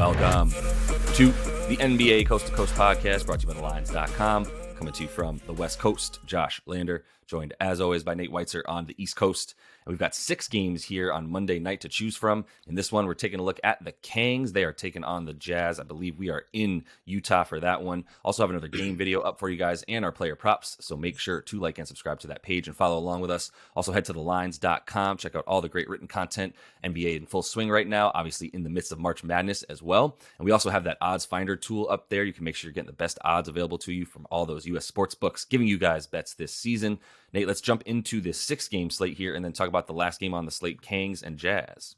Welcome to the NBA Coast to Coast podcast brought to you by thelines.com. Coming to you from the West Coast, Josh Lander, joined as always by Nate Weitzer on the East Coast. And we've got 6 games here on Monday night to choose from. In this one, we're taking a look at the Kangs. They are taking on the Jazz. I believe we are in Utah for that one. Also have another game video up for you guys and our player props. So make sure to like and subscribe to that page and follow along with us. Also head to thelines.com. Check out all the great written content. NBA in full swing right now, obviously in the midst of March Madness as well. And we also have that odds finder tool up there. You can make sure you're getting the best odds available to you from all those U.S. sports books, giving you guys bets this season. Nate, let's jump into this 6-game slate here and then talk about the last game on the slate, Kangs and Jazz.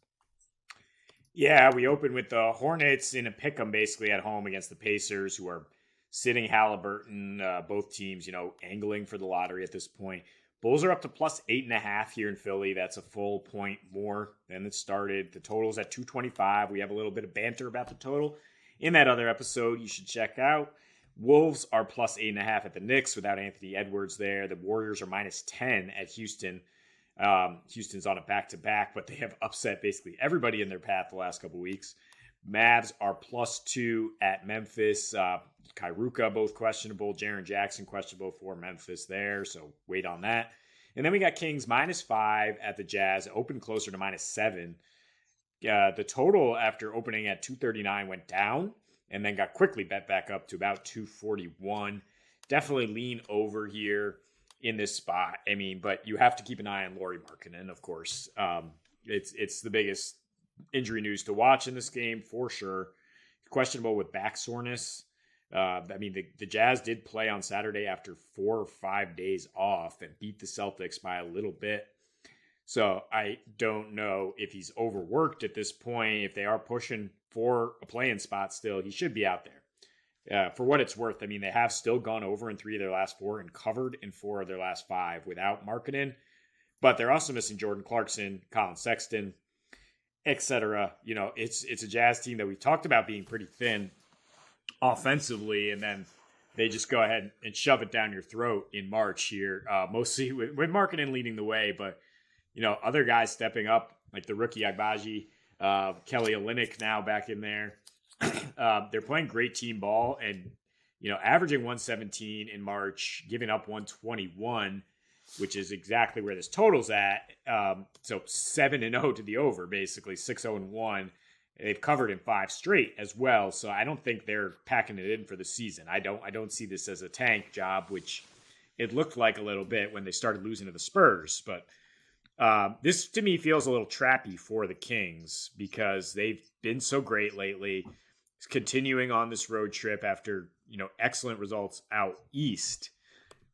Yeah, we open with the Hornets in a pick'em basically at home against the Pacers, who are sitting Halliburton. Both teams, angling for the lottery at this point. Bulls are up to plus 8.5 here in Philly. That's a full point more than it started. The total's at 225. We have a little bit of banter about the total in that other episode you should check out. Wolves are plus 8.5 at the Knicks without Anthony Edwards there. The Warriors are minus 10 at Houston. Houston's on a back-to-back, but they have upset basically everybody in their path the last couple weeks. Mavs are plus 2 at Memphis. Kairuka, both questionable. Jaren Jackson, questionable for Memphis there, so wait on that. And then we got Kings minus 5 at the Jazz, open closer to minus 7. The total after opening at 239 went down and then got quickly bet back up to about 241. Definitely lean over here in this spot. I mean, but you have to keep an eye on Lauri Markkanen, of course. It's the biggest injury news to watch in this game for sure. Questionable with back soreness. The Jazz did play on Saturday after 4 or 5 days off and beat the Celtics by a little bit. So I don't know if he's overworked at this point. If they are pushing for a play-in spot still, he should be out there. For what it's worth, they have still gone over in 3 of their last 4 and covered in 4 of their last 5 without Markkanen. But they're also missing Jordan Clarkson, Colin Sexton, etc. It's a Jazz team that we talked about being pretty thin offensively, and then they just go ahead and shove it down your throat in March here, mostly with Markkanen leading the way, but other guys stepping up, like the rookie Agbaji, Kelly Olynyk now back in there. They're playing great team ball and, averaging 117 in March, giving up 121, which is exactly where this total's at. So 7-0 to the over, basically 6-0-1. They've covered in 5 straight as well. So I don't think they're packing it in for the season. I don't see this as a tank job, which it looked like a little bit when they started losing to the Spurs, but this to me feels a little trappy for the Kings because they've been so great lately. It's continuing on this road trip after, excellent results out east.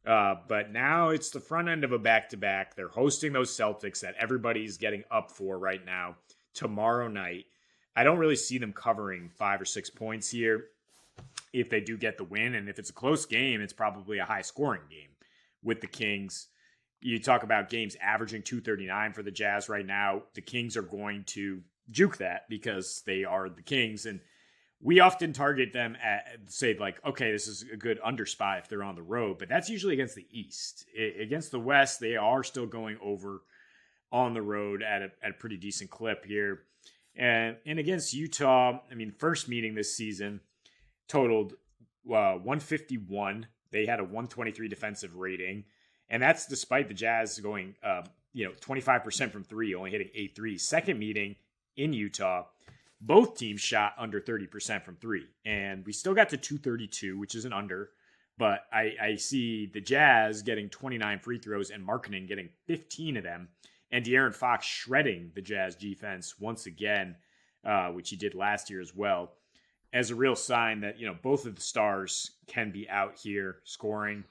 But now it's the front end of a back-to-back. They're hosting those Celtics that everybody's getting up for right now tomorrow night. I don't really see them covering 5 or 6 points here if they do get the win. And if it's a close game, it's probably a high-scoring game with the Kings. You talk about games averaging 239 for the Jazz right now. The Kings are going to juke that because they are the Kings. And we often target them at, say, like, okay, this is a good under spot if they're on the road. But that's usually against the East. Against the West, they are still going over on the road at a pretty decent clip here. And against Utah, first meeting this season totaled 151. They had a 123 defensive rating. And that's despite the Jazz going, 25% from 3, only hitting 8 threes. Second meeting in Utah, both teams shot under 30% from 3. And we still got to 232, which is an under. But I see the Jazz getting 29 free throws and Markkanen getting 15 of them. And De'Aaron Fox shredding the Jazz defense once again, which he did last year as well, as a real sign that, both of the stars can be out here scoring.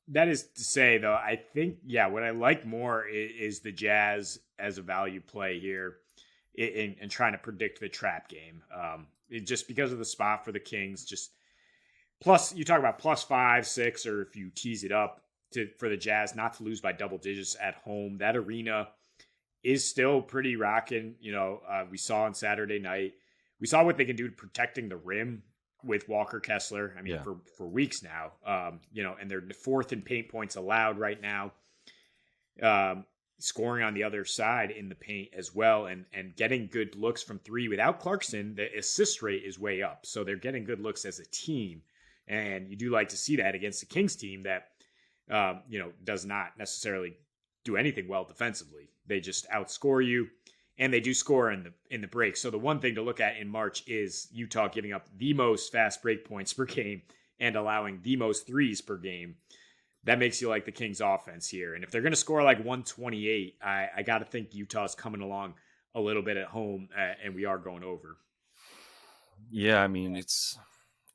That is to say, though, I think, what I like more is the Jazz as a value play here in trying to predict the trap game. Just because of the spot for the Kings, plus you talk about plus 5, 6, or if you tease it up for the Jazz not to lose by double digits at home. That arena is still pretty rocking. We saw on Saturday night, we saw what they can do to protecting the rim with Walker Kessler. For weeks now, and they're 4th in paint points allowed right now. scoring on the other side in the paint as well, and getting good looks from three. Without Clarkson, the assist rate is way up, so they're getting good looks as a team, and you do like to see that against the Kings team that does not necessarily do anything well defensively. They just outscore you, and they do score in the break. So the one thing to look at in March is Utah giving up the most fast break points per game and allowing the most threes per game. That makes you like the Kings offense here. And if they're going to score like 128, I got to think Utah's coming along a little bit at home, and we are going over. Yeah, I mean, it's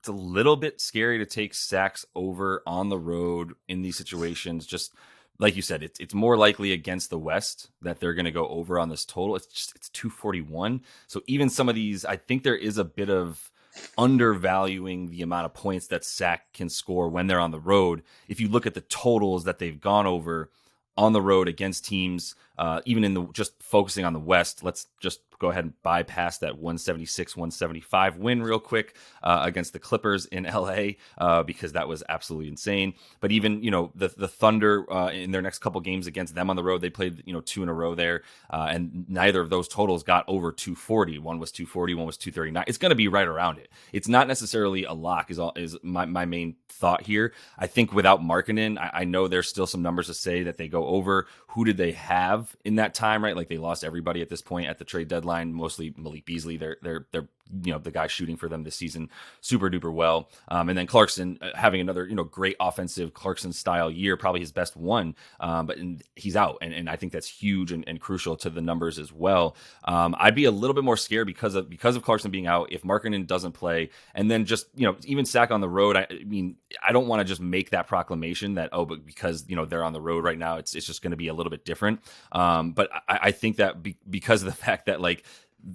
a little bit scary to take sacks over on the road in these situations. Just like you said, it's more likely against the West that they're going to go over on this total. It's 241. So even some of these, I think there is a bit of undervaluing the amount of points that Sac can score when they're on the road. If you look at the totals that they've gone over on the road against teams, even in the just focusing on the West, let's just go ahead and bypass that 176-175 win real quick against the Clippers in LA because that was absolutely insane. But even, the Thunder in their next couple games against them on the road, they played, 2 in a row there. And neither of those totals got over 240. One was 240, one was 239. It's going to be right around it. It's not necessarily a lock is my main thought here. I think without Markkanen, I know there's still some numbers to say that they go over. Who did they have in that time, right? Like they lost everybody at this point at the trade deadline, mostly Malik Beasley. They're the guy shooting for them this season super duper well. And then Clarkson having another, great offensive Clarkson style year, probably his best one. But he's out. And I think that's huge and crucial to the numbers as well. I'd be a little bit more scared because of Clarkson being out if Markkanen doesn't play. And then just, even Sac on the road. I mean, I don't want to just make that proclamation that, but because, they're on the road right now, it's just going to be a little bit different. But I think that because of the fact that like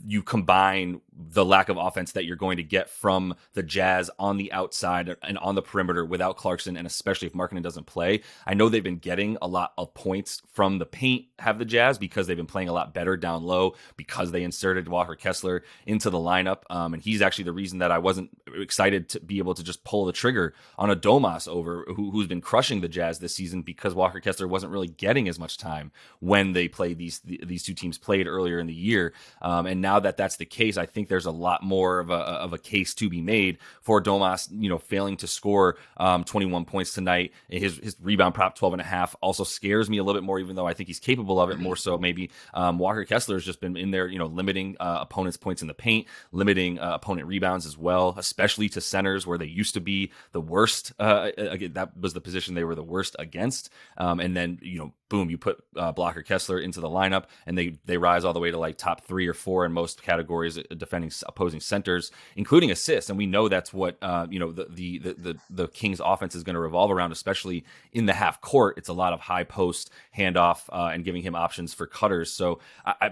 you combine the lack of offense that you're going to get from the Jazz on the outside and on the perimeter without Clarkson, and especially if Markkanen doesn't play. I know they've been getting a lot of points from the paint, have the Jazz, because they've been playing a lot better down low because they inserted Walker Kessler into the lineup. And he's actually the reason that I wasn't excited to be able to just pull the trigger on a Domas over who's been crushing the Jazz this season, because Walker Kessler wasn't really getting as much time when they played these two teams played earlier in the year. And now that that's the case, I think there's a lot more of a case to be made for Domas, failing to score 21 points tonight. His rebound prop 12.5 also scares me a little bit more, even though I think he's capable of it more so maybe. Walker Kessler has just been in there, limiting opponents' points in the paint, limiting opponent rebounds as well, especially to centers where they used to be the worst. Again, that was the position they were the worst against. And then, boom, you put Blocker Kessler into the lineup, and they rise all the way to like top 3 or 4 in most categories defending opposing centers, including assists. And we know that's what the Kings offense is going to revolve around, especially in the half court. It's a lot of high post handoff and giving him options for cutters. So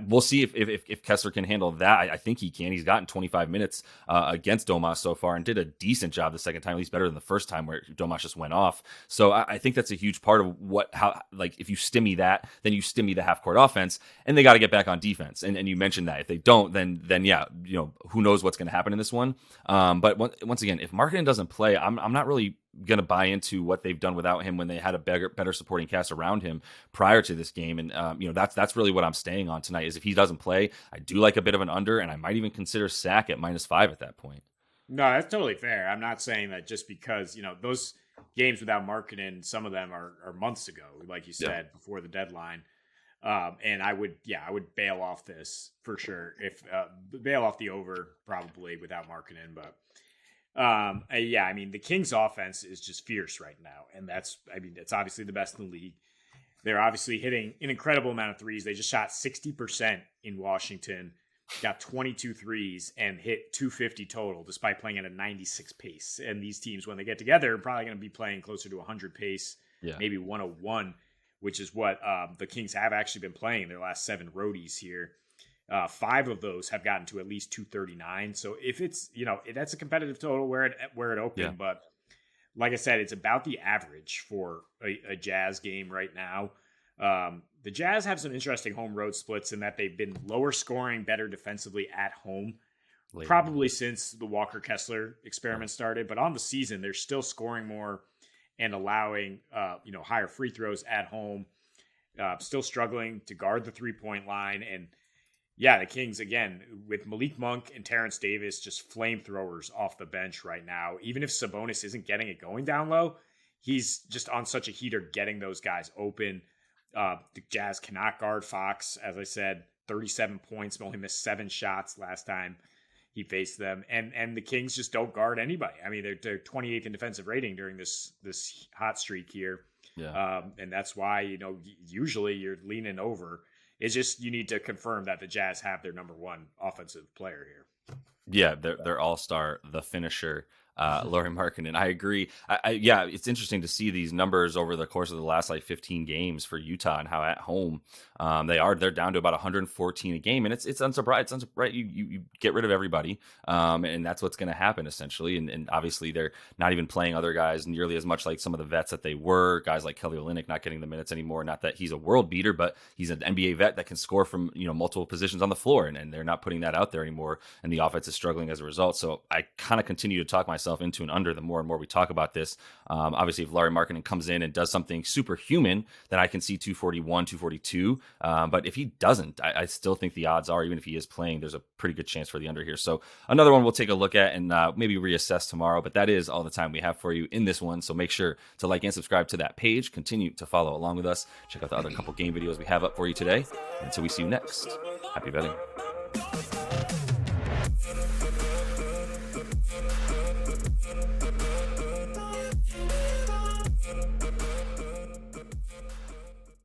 we'll see if Kessler can handle that. I think he can. He's gotten 25 minutes against Domas so far and did a decent job the second time, at least better than the first time where Domas just went off. So I think that's a huge part of if you stimmy that, then you stimmy the half court offense, and they got to get back on defense. And you mentioned that if they don't, then yeah, who knows what's going to happen in this one. But once again, if Markkanen doesn't play, I'm not really going to buy into what they've done without him when they had a better supporting cast around him prior to this game. And that's really what I'm staying on tonight. Is if he doesn't play, I do like a bit of an under, and I might even consider Sac at -5 at that point. No, that's totally fair. I'm not saying that just because those games without Markkanen, some of them are months ago, like you said, before the deadline. And I would bail off this for sure. If bail off the over probably without Markkanen, but I mean the Kings offense is just fierce right now, and it's obviously the best in the league. They're obviously hitting an incredible amount of threes. They just shot 60% in Washington, got 22 threes, and hit 250 total despite playing at a 96 pace. And these teams, when they get together, are probably going to be playing closer to 100 pace, maybe 101. Which is what the Kings have actually been playing their last 7 roadies here. 5 of those have gotten to at least 239. So if it's, that's a competitive total where it opened. But like I said, it's about the average for a Jazz game right now. The Jazz have some interesting home road splits in that they've been lower scoring, better defensively at home, probably since the Walker Kessler experiment started. But on the season, they're still scoring more and allowing higher free throws at home. still struggling to guard the 3-point line. And yeah, the Kings, again, with Malik Monk and Terrence Davis, just flamethrowers off the bench right now. Even if Sabonis isn't getting it going down low, he's just on such a heater getting those guys open. The Jazz cannot guard Fox, as I said, 37 points, only missed 7 shots last time he faced them. And the Kings just don't guard anybody. I mean, they're 28th in defensive rating during this hot streak here. Yeah. And that's why, usually you're leaning over. It's just you need to confirm that the Jazz have their number one offensive player here. Yeah, their all-star, the finisher, Lauri Markkanen. I agree. Yeah, it's interesting to see these numbers over the course of the last 15 games for Utah and how at home they're down to about 114 a game, and it's unsurprising. You get rid of everybody, and that's what's going to happen essentially. And obviously they're not even playing other guys nearly as much like some of the vets that they were. Guys like Kelly Olynyk not getting the minutes anymore. Not that he's a world beater, but he's an NBA vet that can score from multiple positions on the floor, and they're not putting that out there anymore. And the offense is struggling as a result. So I kind of continue to talk myself into an under the more and more we talk about this. Obviously, if Lauri Markkanen comes in and does something superhuman, then I can see 241, 242. But if he doesn't, I still think the odds are, even if he is playing, there's a pretty good chance for the under here. So another one we'll take a look at and maybe reassess tomorrow. But that is all the time we have for you in this one. So make sure to like and subscribe to that page. Continue to follow along with us. Check out the other couple game videos we have up for you today. Until we see you next, happy betting.